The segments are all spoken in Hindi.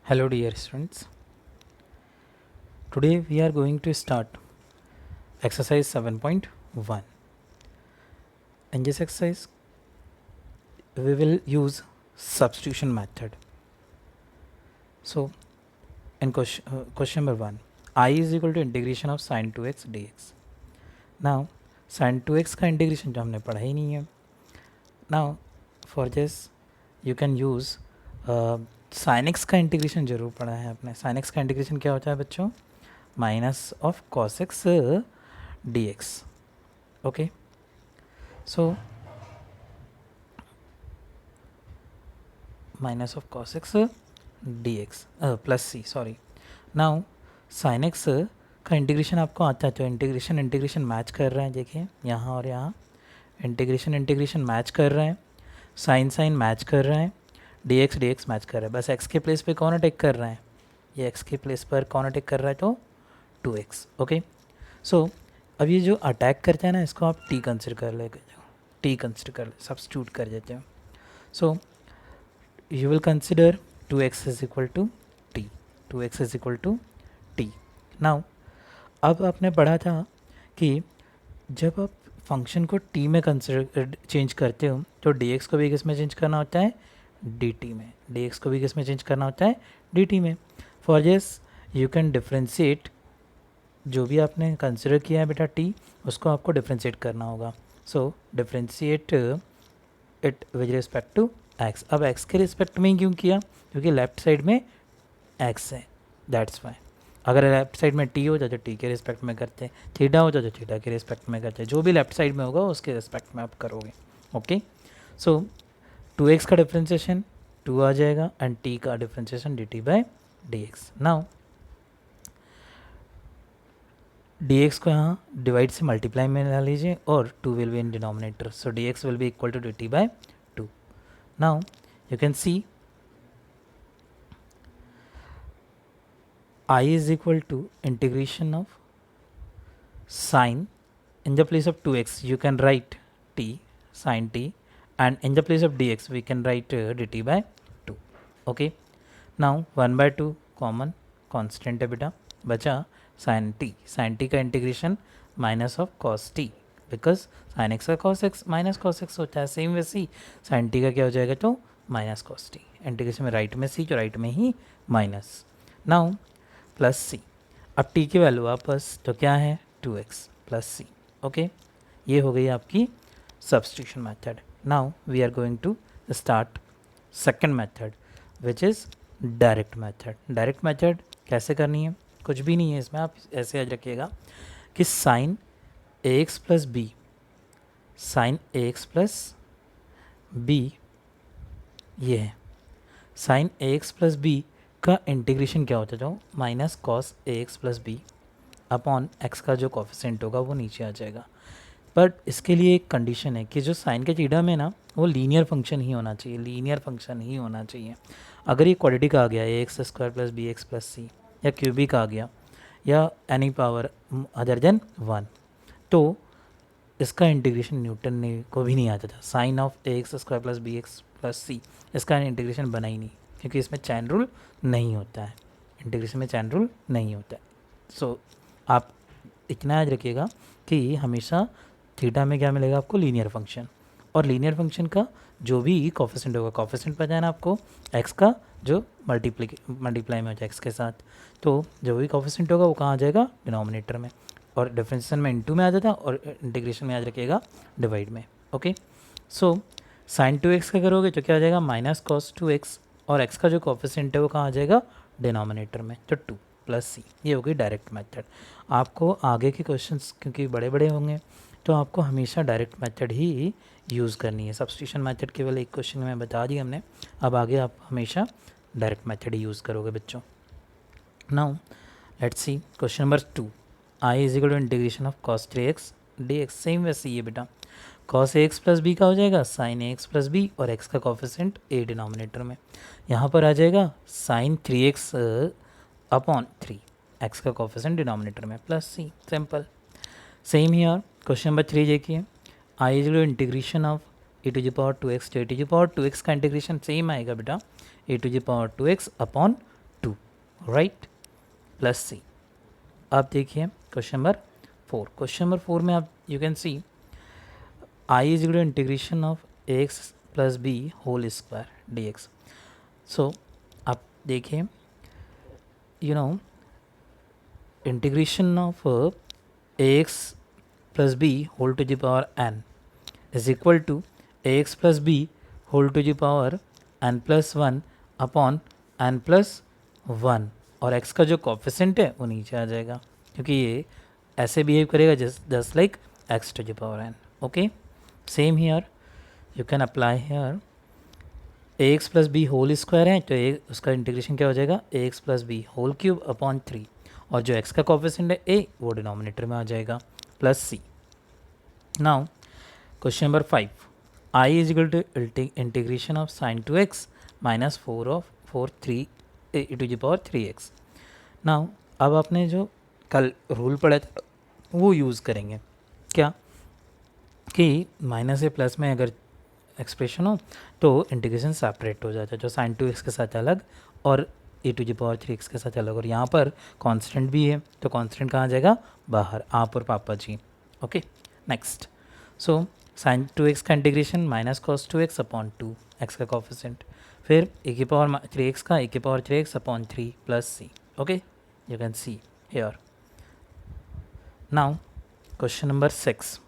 Hello dear students. Today we are going to start exercise 7.1. In this exercise we will use substitution method. So in question number 1, I is equal to integration of sin 2x dx. Now sin 2x का integration जो हमने पढ़ा ही नहीं है. Now for this you can use sin x का integration जरूर पढ़ा है आपने. sin x का integration क्या होता है बच्चों? minus of cos x dx. Okay, so minus of cos x dx plus c, sorry. now sin x का इंटीग्रेशन आपको आता है तो इंटीग्रेशन मैच कर रहा है. देखिए यहाँ और यहाँ इंटीग्रेशन मैच कर रहा है. साइन मैच कर रहा है. dx मैच कर रहा है. बस x के प्लेस पे कौन अटैक कर रहा है? ये x के प्लेस पर कौन अटैक कर रहा है? तो 2x. ओके, सो अब ये जो अटैक करता है ना, इसको आप t कंसिडर कर ले, सब्स्टिट्यूट कर देते हो. So you will consider 2x is equal to T. 2x is equal to T. Now अब आपने पढ़ा था कि जब आप फंक्शन को t में कंसिडर चेंज करते हो तो dx को भी किस में चेंज करना होता है? dt में. dx को भी किस में चेंज करना होता है? dt में. For this you can differentiate. जो भी आपने कंसिडर किया है बेटा t, उसको आपको डिफ्रेंशिएट करना होगा. सो differentiate it with respect to x. अब x के रिस्पेक्ट में क्यों किया? क्योंकि लेफ्ट साइड में x है, दैट्स वाई. अगर लेफ्ट साइड में t होता तो t के रिस्पेक्ट में करते, थीटा होता तो थीटा के रिस्पेक्ट में करते. जो भी लेफ्ट साइड में होगा उसके रिस्पेक्ट में आप करोगे. ओके, सो 2x का डिफ्रेंशिएशन 2 आ जाएगा एंड t का differentiation dt by dx. Now dx को यहाँ डिवाइड से मल्टीप्लाई में ला लीजिए और 2 will be in denominator. So dx will be equal to dt by 2. Now you can see I is equal to integration of sine. In the place of 2x you can write t sin t, and in the place of dx we can write dt by 2. Okay, now 1 by 2 common constant है बेटा, बचा sin t का integration minus of cos t, because sin x का cos x minus cos x होता है. सेम वैसे ही sin t का क्या हो जाएगा? तो माइनस cos t. इंटीग्रेशन में राइट में c, जो राइट में ही माइनस. Now plus C. अब t की वैल्यू वापस तो क्या है? 2x plus C. ओके, ये हो गई आपकी substitution method. Now we are going to start second method which is direct method. Direct method कैसे करनी है? कुछ भी नहीं है इसमें. आप ऐसे याद रखिएगा कि sine ax plus B, sine ax plus B ये है. साइन ax प्लस बी का इंटीग्रेशन क्या होता है? तो minus cos A X plus B upon X का जो कोफिशिएंट होगा वो नीचे आ जाएगा. बट इसके लिए एक कंडीशन है कि जो साइन के थीटा में ना, वो लीनियर फंक्शन ही होना चाहिए. लीनियर फंक्शन ही होना चाहिए. अगर ये क्वाड्रेटिक आ गया, A X square plus B X plus C, या क्यूबिक आ गया, या एनी पावर अदर देन 1, तो इसका इंटीग्रेशन न्यूटन ने को भी नहीं आता था. Sine of A X square plus B X plus C, इसका इंटीग्रेशन बना ही नहीं, क्योंकि इसमें चैन रूल नहीं होता है. इंटीग्रेशन में चैन रूल नहीं होता है. सो आप इतना याद रखिएगा कि हमेशा थीटा में क्या मिलेगा आपको? Linear function. और लीनियर फंक्शन का जो भी कोफिशिएंट होगा, कोफिशिएंट पता है ना आपको, एक्स का जो मल्टीप्लाई में होता है एक्स के साथ, तो जो भी कोफिशिएंट होगा वो कहाँ आ जाएगा? डिनोमिनेटर में. और डिफरेंशिएशन में इनटू में आ जाता, और इंटीग्रेशन में याद रखिएगा डिवाइड में. ओके, सो साइन 2x का करोगे तो क्या आ जाएगा? माइनस कॉस 2x, और x का जो कोफिशिएंट है वो कहाँ आ जाएगा? डिनोमिनेटर में. तो 2 प्लस सी. ये हो गई डायरेक्ट मेथड. आपको आगे के क्वेश्चंस क्योंकि बड़े बड़े होंगे तो आपको हमेशा डायरेक्ट मेथड ही यूज़ करनी है. सब्स्टिट्यूशन मेथड केवल एक क्वेश्चन में बता दी हमने. अब आगे आप हमेशा डायरेक्ट मेथड ही यूज़ करोगे बच्चों. Now let's see question number 2. I is equal to integration of cos 3x dx. Same वैसे ये बेटा cos ax प्लस बी का हो जाएगा sin ax प्लस बी, और x का कोफिशिएंट a डिनोमिनेटर में. यहाँ पर आ जाएगा sin 3x अपॉन 3, x का कोफिशिएंट डिनोमिनेटर में plus C. Simple. Same here question number 3 देखिए. I is integration of A to the power 2x. तो ए टू द पावर 2x का इंटीग्रेशन सेम आएगा बेटा, A to the power 2x upon right, plus C. आप देखिए क्वेश्चन नंबर 4। क्वेश्चन नंबर 4 में आप you can see I is equal to integration of x plus B whole square D X. So आप देखिए you know integration of ax plus b whole to the power n is equal to ax plus b whole to the power n plus 1 upon n plus 1, और x का जो कॉफिशेंट है वो नीचे आ जाएगा क्योंकि ये ऐसे बिहेव करेगा just like x to the power n। Okay, same here you can apply here ax plus B whole square है तो उसका इंटीग्रेशन क्या हो जाएगा ax plus B whole cube upon 3, और जो x का कॉफिशेंट है a वो डिनोमिनेटर में आ जाएगा plus C. Now question number 5, I is equal to integration of sine 2x minus 4 of 3 e to the power 3x। Now अब आपने जो कल रूल पढ़ा था वो यूज़ करेंगे क्या कि माइनस से प्लस में अगर एक्सप्रेशन हो तो इंटीग्रेशन सेपरेट हो जाता है, जो साइन 2x के साथ अलग और e to the power 3x के साथ अलग, और यहाँ पर कांस्टेंट भी है तो कांस्टेंट कहाँ जाएगा बाहर, आप और पापा जी। Okay, next so sine 2x का integration minus cos 2x upon 2 x का कॉफिशेंट, फिर e की पावर 3x का e की power 3x upon 3 plus C. Okay, you can see here. Now question number 6।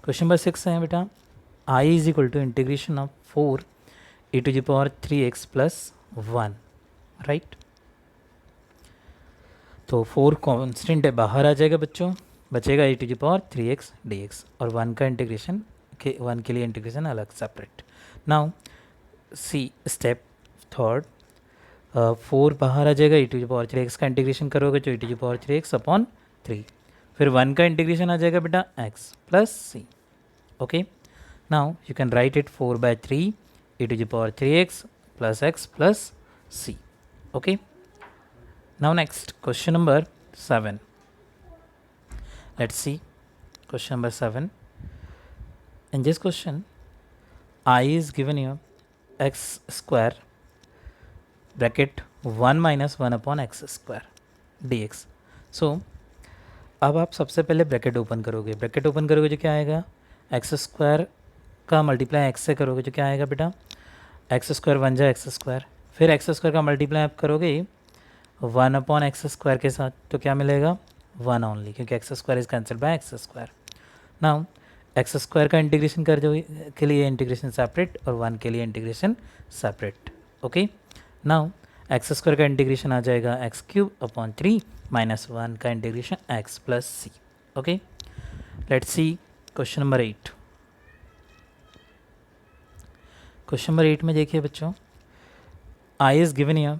Question number 6 है बेटा I is equal to integration of 4 e to the power 3x plus 1, right. तो 4 कॉन्स्टेंट है बाहर आ जाएगा बच्चों, बचेगा e to the power 3x dx, और 1 का इंटीग्रेशन के 1 के लिए इंटीग्रेशन अलग separate. Now see step third, 4 बाहर आ जाएगा, e to the power 3x का इंटीग्रेशन करोगे तो e to the power 3x upon 3, फिर 1 का इंटीग्रेशन आ जाएगा बेटा x plus C. Okay, now you can write it 4 by 3 e to the power 3x plus x plus c। Okay, now next question number 7। Let's see question number 7. In this question, I is given here x square bracket 1 minus 1 upon x square dx. So अब आप सबसे पहले ब्रैकेट ओपन करोगे, ब्रैकेट ओपन करोगे जो क्या आएगा एक्स स्क्वायर का मल्टीप्लाई एक्स से करोगे जो क्या आएगा बेटा एक्स स्क्वायर 1 जा एक्स स्क्वायर, फिर एक्स स्क्वायर का मल्टीप्लाई आप करोगे 1 अपॉन एक्स स्क्वायर के साथ तो क्या मिलेगा 1 ओनली, क्योंकि x square is cancel bye x square. Now X square का इंटीग्रेशन कर जो के लिए इंटीग्रेशन सेपरेट और 1 के लिए integration separate. Okay, now X square का इंटीग्रेशन आ जाएगा एक्स क्यूब अपॉन 3 माइनस 1 का integration X plus C. Okay, let's see question number 8। Question number 8 में देखिए बच्चों I is given here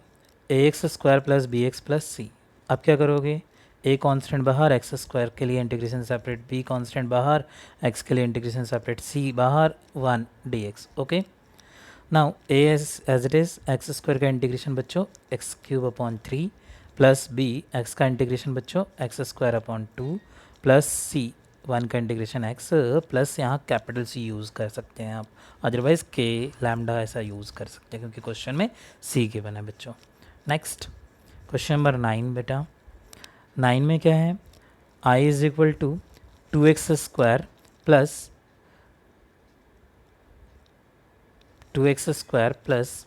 ax square plus B X plus C. अब क्या करोगे a कांस्टेंट बाहर एक्स स्क्वायर के लिए इंटीग्रेशन सेपरेट, b कांस्टेंट बाहर x के लिए इंटीग्रेशन सेपरेट, c बाहर 1 dx। Okay, now a as it is X square का इंटीग्रेशन बच्चों X cube upon 3 plus b X का इंटीग्रेशन बच्चों X square upon 2 plus c 1 का इंटीग्रेशन x प्लस यहाँ कैपिटल C यूज़ कर सकते हैं आप, अदरवाइज़ k लैम्डा ऐसा यूज़ कर सकते हैं क्योंकि क्वेश्चन में c के बना है बच्चों। नेक्स्ट क्वेश्चन नंबर 9 बेटा 9 में क्या है I is equal to 2x square plus 2x square plus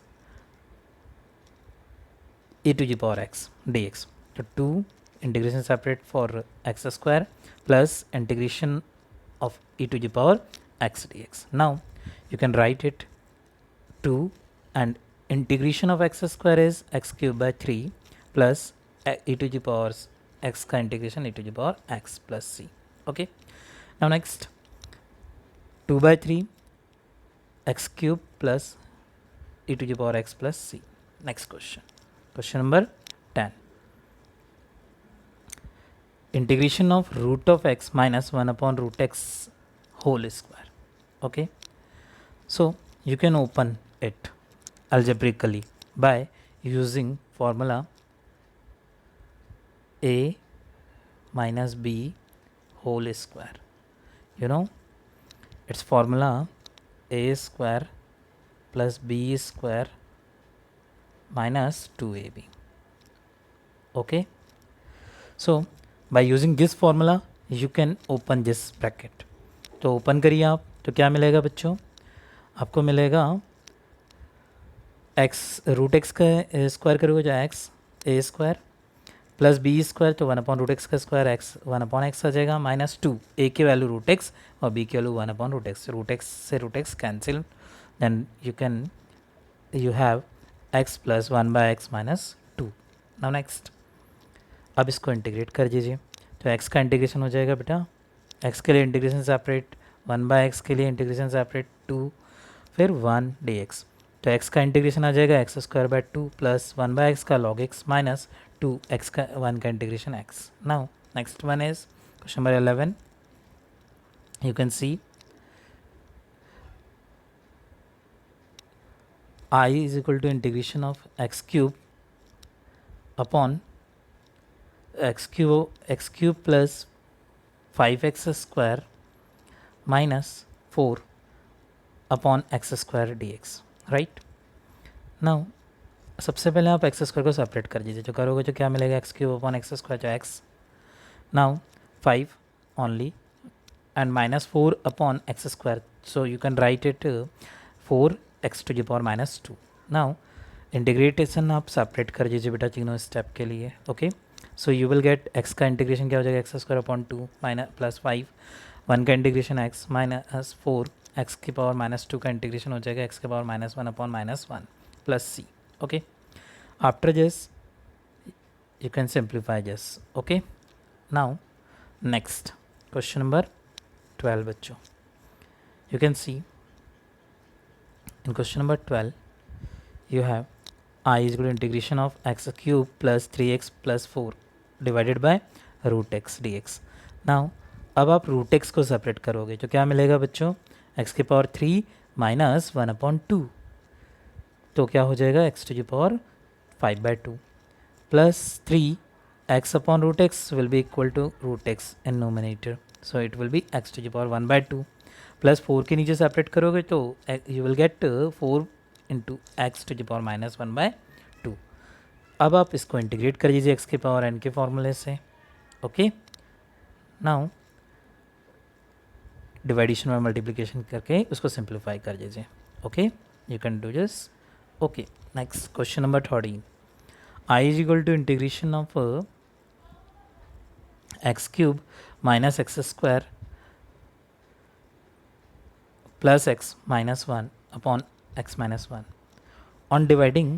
e to the power x dx। तो 2 इंटीग्रेशन separate for x square plus integration of e to the power x dx। Now you can write it 2 and integration of x square is x cube by 3 plus e to the power x का integration e to the power x plus c। Okay, now next 2 by 3 x cube plus e to the power x plus c। Next question, question number 10 integration of root of x minus 1 upon root x whole square. Okay, so you can open it algebraically by using formula a minus b whole square. You know its formula a square plus b square minus 2ab. Okay, so by using this formula you can open this bracket. तो ओपन करिए आप, तो क्या मिलेगा बच्चों, आपको मिलेगा एक्स रूट एक्स का स्क्वायर करोगे जो एक्स ए स्क्वायर प्लस बी स्क्वायर, तो 1/√x का स्क्वायर एक्स 1/x आ जाएगा, -2 ए की वैल्यू रूट एक्स और बी की वैल्यू 1/√x, रूट एक्स से root X cancel, then you have x plus 1/x -2. Now next, अब इसको इंटीग्रेट कर दीजिए, तो x का इंटीग्रेशन हो जाएगा बेटा, x के लिए इंटीग्रेशन सेपरेट, 1/x के लिए इंटीग्रेशन सेपरेट 2, फिर 1 dx, तो x का इंटीग्रेशन आ जाएगा x²/2 प्लस 1/x का log x माइनस 2x का 1 का integration x. Now next one is question number 11. You can see I is equal to integration of x cube upon x cube plus 5x square minus 4 upon x square dx, right. Now सबसे पहले आप एक्स स्क्वायर को सेपरेट कर दीजिए, जो करोगे तो क्या मिलेगा, X cube upon X square जो X, now 5 only and -4 upon X square, so you can write it 4x⁻². Now integration आप सेपरेट कर दीजिए बेटा तीनों स्टेप के लिए. Okay, so you will get X का इंटीग्रेशन क्या हो जाएगा, x² + 5, 1 का इंटीग्रेशन x -4, x⁻² का इंटीग्रेशन हो जाएगा x⁻1 upon -1 plus c. okay, after this you can simplify this. okay, now next question number 12 बच्चों, you can see in question number 12 you have I is equal to integration of x³ plus 3x plus 4 divided by √x dx. now अब आप √x को सेपरेट करोगे तो क्या मिलेगा बच्चों, x⁻³ माइनस 1/2, तो क्या हो जाएगा x⁵ plus 3x/√x will be equal to √x in nominator, so it will be x⁻1/2 plus 4 के नीचे सेपरेट करोगे तो you will gate 4 into x⁻1/2. अब आप इसको इंटीग्रेट कर दीजिए x⁻n के फॉर्मूले से. ओके, नाउ डिवाइडेशन में मल्टीप्लिकेशन करके उसको सिंप्लीफाई कर दीजिए. Okay, you can do this. Okay, next question number 13. I is equal to integration of x³ minus x² plus x minus 1 upon x minus 1. On dividing,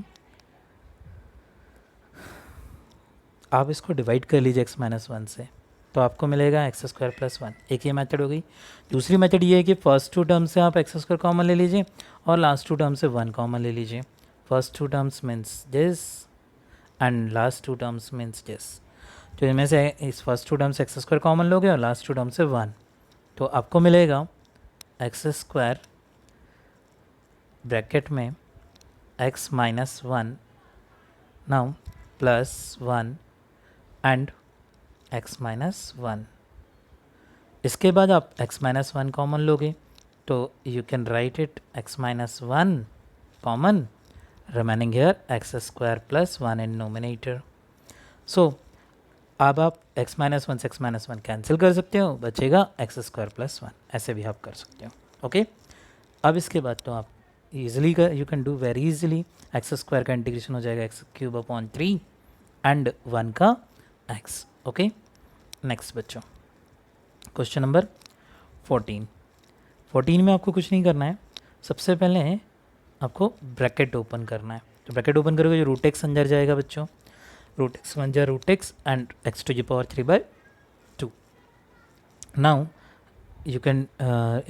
आप इसको डिवाइड कर लीजिए x minus 1 से, तो आपको मिलेगा x² + 1. एक ये मेथड हो गई. दूसरी मेथड ये है कि फर्स्ट 2 टर्म से आप x² कॉमन ले लीजिए और लास्ट 2 टर्म से 1 कॉमन ले लीजिए. First 2 terms means this and last 2 terms means this. तो इनमें से इस फर्स्ट 2 टर्म से x² कॉमन लोगे और लास्ट 2 टर्म से 1, तो आपको मिलेगा x² ब्रैकेट में x minus 1 now plus 1 and x minus 1. इसके बाद आप x minus 1 कॉमन लोगे तो you can write it x minus 1 common, remaining here x² + 1 in nominator. So अब आप x minus 1 से x minus 1 कैंसिल कर सकते हो, बचेगा x² + 1. ऐसे भी आप कर सकते हो. ओके, अब इसके बाद तो आप easily you can do very easily. x² का इंटीग्रेशन हो जाएगा x³/3 एंड 1 का x. ओके, नेक्स्ट बच्चों क्वेश्चन नंबर 14 में आपको कुछ नहीं करना है. सबसे पहले आपको ब्रैकेट ओपन करना है. तो ब्रैकेट ओपन करोगे जो √x अंदर जाएगा बच्चों, √x बन जाए √x and x⁻3/2. Now you can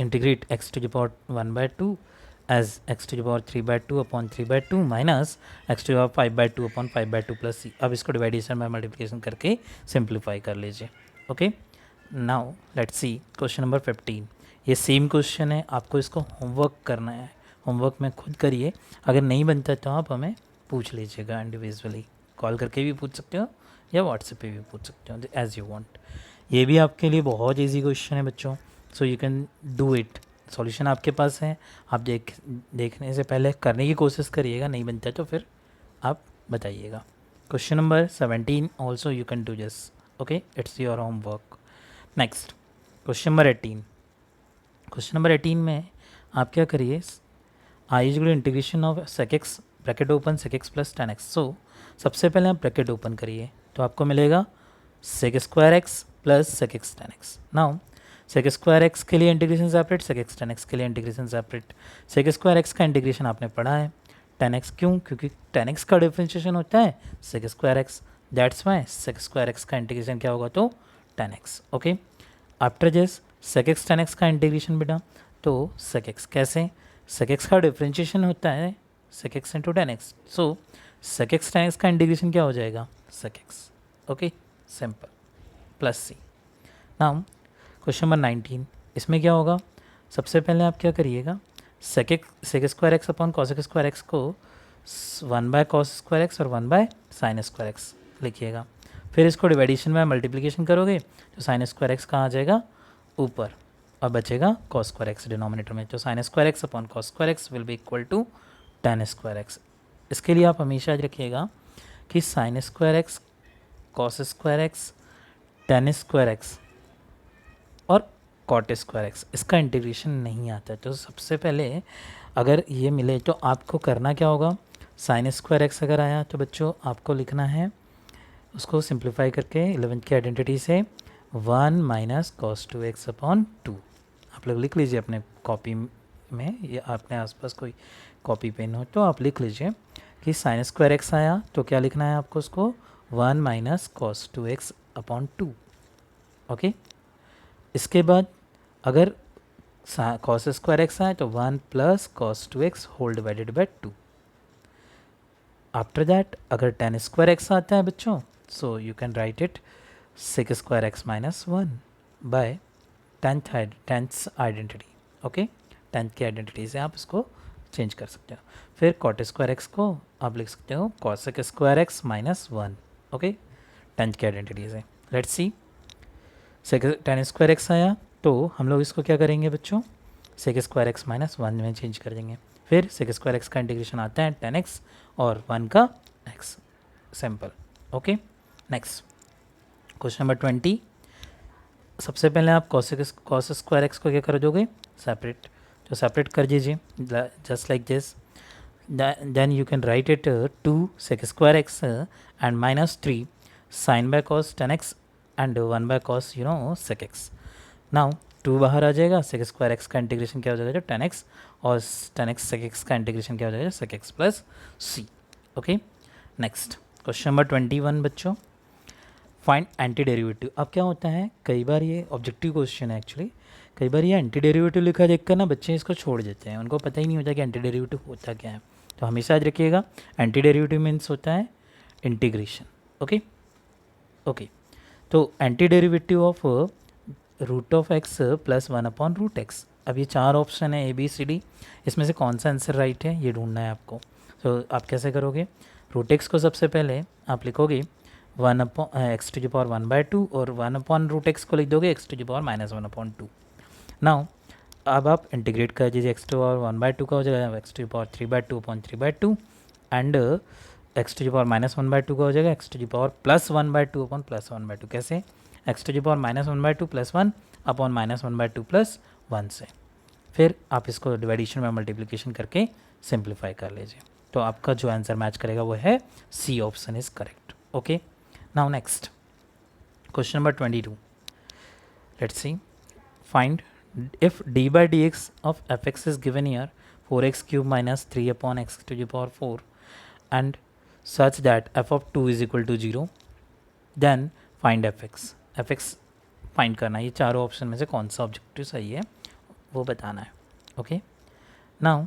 integrate x⁻1/2 as x⁻3/2 upon 3/2 minus x⁻5/2 upon 5/2 plus c. अब इसको डिवाइडेशन में मल्टीप्लिकेशन करके सिंप्लीफाई कर लीजिए. Okay, now let's see question number 15. ये सेम क्वेश्चन है, आपको इसको होमवर्क करना है. होमवर्क में खुद करिए, अगर नहीं बनता तो आप हमें पूछ लीजिएगा इंडिविजुअली, कॉल करके भी पूछ सकते हो या व्हाट्सएप पे भी पूछ सकते हो, एज यू वांट. ये भी आपके लिए बहुत ईजी क्वेश्चन है बच्चों, so you can do it. Solution आपके पास है, आप देखने से पहले करने की कोशिश करिएगा, नहीं बनता तो फिर आप बताइएगा. Question number 17 also you can do this. Okay, it's your homework. Next, question number 18. Question number 18 में आप क्या करिए, I is integration of sec x bracket open sec x plus tan x. So सबसे पहले आप ब्रैकेट ओपन करिए तो आपको मिलेगा sec square x plus sec x tan x. Now sec square x के लिए integration separate, sec x tan x के लिए integration separate. sec square x का इंटीग्रेशन आपने पढ़ा है, tan x क्यों, क्योंकि tan x का डिफरेंशिएशन होता है sec square x, that's why sec square x का इंटीग्रेशन क्या होगा तो tan x. Okay, after this sec x tan x का इंटीग्रेशन बेटा, तो sec x कैसे, sec x का डिफरेंशिएशन होता है sec x into tan x, so sec x tan x का इंटीग्रेशन क्या हो जाएगा sec x. Okay, simple, plus C. Now question number 19, इसमें क्या होगा, सबसे पहले आप क्या करिएगा, sec square X upon cosec square x को 1 बाय cos स्क्वायर एक्स और 1 बाय sin स्क्वायर एक्स लिखिएगा. फिर इसको डिवाइडेशन में मल्टीप्लिकेशन करोगे तो sin स्क्वायर एक्स कहाँ आ जाएगा ऊपर, और बचेगा cos स्क्वायर एक्स डिनोमिनेटर में. तो sin square X upon cos square X will be equal to tan square X. इसके लिए आप हमेशा याद रखिएगा कि sin square X, cos square X, tan square X और cot स्क्वायर एक्स, इसका इंटीग्रेशन नहीं आता है. तो सबसे पहले अगर ये मिले तो आपको करना क्या होगा, sin स्क्वायर एक्स अगर आया तो बच्चों आपको लिखना है, उसको सिंप्लीफाई करके 11th की आइडेंटिटी से 1 माइनस कॉस 2x अपॉन 2. आप लोग लिख लीजिए अपने कॉपी में, या अपने आसपास कोई कॉपी पेन हो तो आप लिख लीजिए कि sin स्क्वायर एक्स आया तो क्या लिखना है आपको, उसको 1 minus cos 2x upon 2. Okay, इसके बाद अगर cos स्क्वायर एक्स आए तो 1 plus cos 2x whole divided by 2. After that अगर tan स्क्वायर एक्स आता है बच्चों, so you can write it sec square X minus 1 by tan identity. Okay, tan की आइडेंटिटी से आप इसको चेंज कर सकते हो. फिर cot स्क्वायर एक्स को आप लिख सकते हो cosec square X minus 1. Okay, tan की आइडेंटिटी से. Let's see, tan square x आया तो हम लोग इसको क्या करेंगे बच्चों, sec स्क्वायर एक्स माइनस 1 में चेंज कर देंगे. फिर sec स्क्वायर एक्स का इंटीग्रेशन आता है tan x और 1 का x. Simple. Okay, next question number 20. सबसे पहले आप cos स्क्वायर एक्स को क्या कर दोगे सेपरेट, तो सेपरेट कर दीजिए just like this. Then you can write it 2 sec square X and minus 3 sin by cos tan x and 1 by cos sec x. Now 2 बाहर आ जाएगा, sec स्क्वायर एक्स का इंटीग्रेशन क्या हो जाएगा जो tan x, और tan x sec x का इंटीग्रेशन क्या हो जाएगा sec x plus c. Okay, next question number 21 बच्चों, फाइंड एंटी डेरिवेटिव. अब क्या होता है, कई बार ये ऑब्जेक्टिव क्वेश्चन है एक्चुअली, कई बार ये एंटी डेरिवेटिव लिखा देखकर ना बच्चे इसको छोड़ देते हैं, उनको पता ही नहीं होता कि एंटी डेरिवेटिव होता क्या है. तो हमेशा याद रखिएगा एंटी डेरिवेटिव मीन्स होता है इंटीग्रेशन. ओके ओके, तो anti derivative of root of x plus 1 upon root x. अब ये 4 ऑप्शन है ABCD, इसमें से कौन सा आंसर राइट है ये ढूंढना है आपको. तो आप कैसे करोगे, रूट एक्स को सबसे पहले आप लिखोगे 1 upon x to the power 1 by 2, और 1 अपॉन रूट एक्स को लिख दोगे x to the power minus 1 upon 2. Now अब आप इंटीग्रेट कर दीजिए, x to the power 1 by 2 का हो जाएगा x to the power 3 by 2 upon 3 by 2, and x to the power minus 1 by 2 का हो जाएगा x to the power plus 1 by 2 upon plus 1 by 2. कैसे, x to the power minus 1 by 2 plus 1 upon minus 1 by 2 plus 1 से. फिर आप इसको डिवाइडेशन में मल्टीप्लिकेशन करके सिंप्लीफाई कर लीजिए, तो आपका जो आंसर मैच करेगा वो है C option is correct. Okay, now next question number 22. Let's see, find if d by dx of fx is given here 4x cube minus 3 upon x to the power 4 and such that f of 2 is equal to 0, then find fx. fx find करना है, ये चारों ऑप्शन में से कौन सा ऑब्जेक्टिव सही है वो बताना है. ओके, नाउ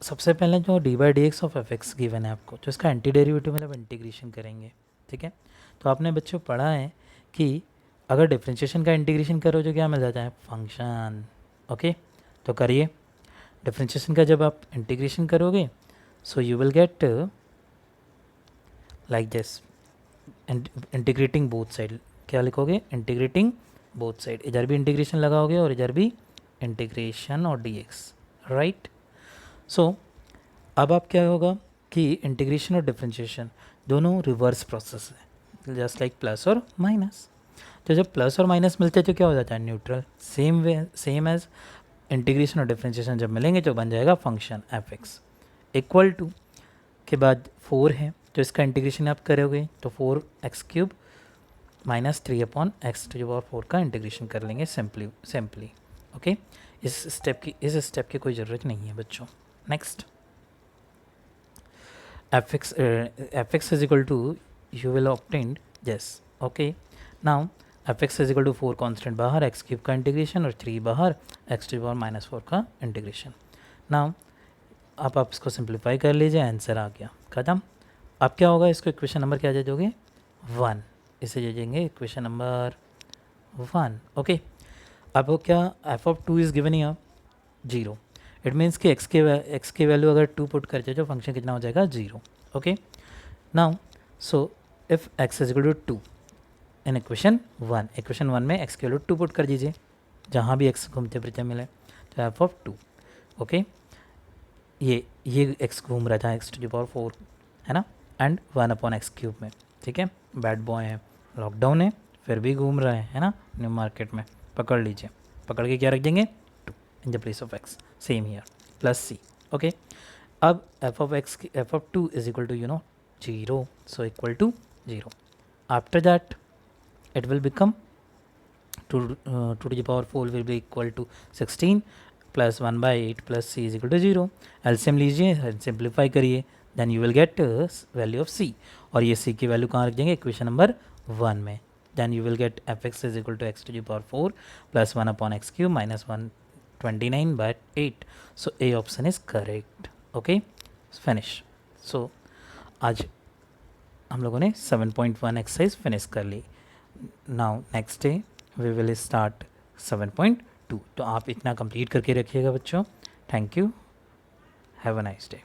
सबसे पहले जो d by dx of fx given है आपको, तो इसका एंटी डेरिवेटिव मतलब इंटीग्रेशन करेंगे. ठीक है, तो आपने बच्चों पढ़ा है कि अगर डिफरेंशिएशन का इंटीग्रेशन करो जो क्या मिल जाता है फंक्शन. ओके, तो करिए डिफरेंशिएशन का, जब आप इंटीग्रेशन करोगे सो you will get like this, integrating both side. क्या लिखोगे, इंटीग्रेटिंग बोथ साइड, इधर भी इंटीग्रेशन लगाओगे और इधर भी इंटीग्रेशन और dx. राइट, सो अब आप क्या होगा कि इंटीग्रेशन और डिफरेंशिएशन दोनों रिवर्स प्रोसेस है, जस्ट लाइक प्लस और माइनस। तो जब प्लस और माइनस मिलते हैं तो क्या हो जाता है, neutral. Same way same as integration और डिफरेंशिएशन जब मिलेंगे तो बन जाएगा function f x equal to के बाद 4 है तो इसका इंटीग्रेशन आप करोगे तो 4x³ माइनस 3/x⁴ का इंटीग्रेशन कर लेंगे सिंपली। ओके, इस स्टेप की कोई ज़रूरत नहीं है बच्चों। Next, f(x) is equal to you will obtained this. Okay, now f(x) is equal to 4 constant बाहर, x³ का इंटीग्रेशन और 3 बाहर, x⁴ का इंटीग्रेशन। नाउ आप इसको सिंप्लीफाई कर लीजिए, आंसर आ गया, खत्म। अब क्या होगा, इसको इक्वेशन नंबर क्या दे दोगे, 1, इसे दे देंगे इक्वेशन नंबर 1। ओके, अब वो क्या, f(2) is given here 0, it means कि x की वैल्यू अगर 2 पुट करते तो फंक्शन कितना हो जाएगा, 0। Okay, now so if x is equal to 2 in equation 1 में x की वैल्यू 2 पुट कर दीजिए, जहाँ भी x घूमते फिरते मिले, तो f(2), ओके, ये x घूम रहा था x⁴ है ना, एंड 1/x³ में, ठीक है, बैड बॉय है, लॉकडाउन है, फिर भी घूम रहा है ना न्यू मार्केट में, पकड़ लीजिए, पकड़ के क्या रख देंगे, 2 in the place of x, same here plus c। Okay, अब f(2) is equal to 0, so equal to 0। After that it will become 2 to the power 4 will be equal to 16 plus 1/8 plus c is equal to 0। LCM लीजिए, सिंप्लीफाई करिए, then you will get value of c, और ये c की वैल्यू कहाँ रख देंगे, इक्वेशन नंबर 1 में। Then you will get f(x) is equal to x⁴ plus 1/x³ minus 129/8। So A option is correct. Okay, finish. सो आज हम लोगों ने 7.1 एक्सरसाइज फिनिश कर ली। Now next day we will start 7.2। तो आप इतना कंप्लीट करके रखिएगा बच्चों। Thank you, have a nice day.